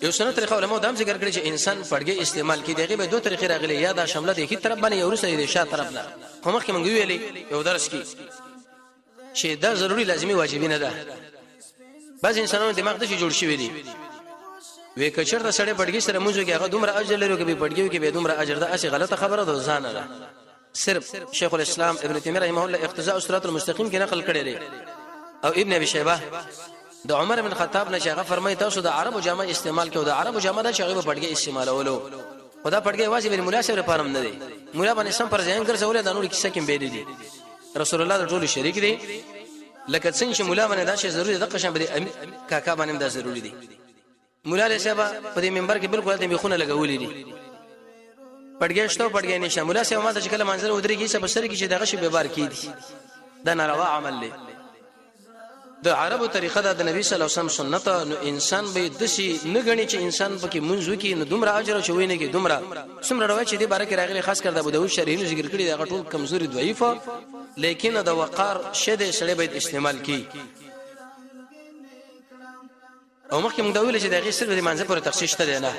یو سنت طریقه علماء دام ذکر کړی چې انسان پړګي استعمال کړي دغه به دوه طریقې راغلي یا دا شامله دی کی طرف باندې یو رسې دی شا طرف نه کومه کې مونږ ویلې یو درس کې چې دا ضروری لازمي واجبي نه ده بعض انسانانو دماغ ته جوړ شوی دی وې کچر د سړې پړګي سره موږ کې هغه دومره اجر لري کې به پړګي کې به دومره اجر ده اسی غلطه خبره ده ځان نه صرف شیخ الاسلام ابن تیمیه رحمه الله اقتضاء الصراط المستقیم کې نقل کړی دی او ابن ابي شيبه د عمر بن خطاب نه شغه فرمایي تاسو د عربو جامه استعمال کوو د عربو جامه د شغه په پړګي استعمالولو خدا پړګي واجب لري مولا سره پرم نه دی مولا باندې سم پر ځین ګرځول د نور کیسه کې به دي رسول الله د ټول شریک دی لکه څنګه چې مولا باندې دا شی ضروری ده قشن به کاکا باندې دا ضروری دی مولا له سبا په دې منبر کې بالکل د میخونه لګولې دي پړګي شته پړګي نشه مولا سره ما ته کله منظر ودرېږي چې بسر کې چې دغه شی به بار کی دي دا ناروا عمل دی د عربو طریقه د نبی صلی الله علیه وسلم سنت نو انسان به دشي نه غني چې انسان پکې منځو کې نو دومره اجر چوي نه کې دومره څومره روایت چې دې باره کې راغلي خاص کر د ابو داود شریحینو ذکر کړی دا ټول کمزوري ضعیفه لیکن د وقار شده سره به استعمال کی او مخکې موږ دا ویل چې د غیر صرف د منځ پر تخصیص ته نه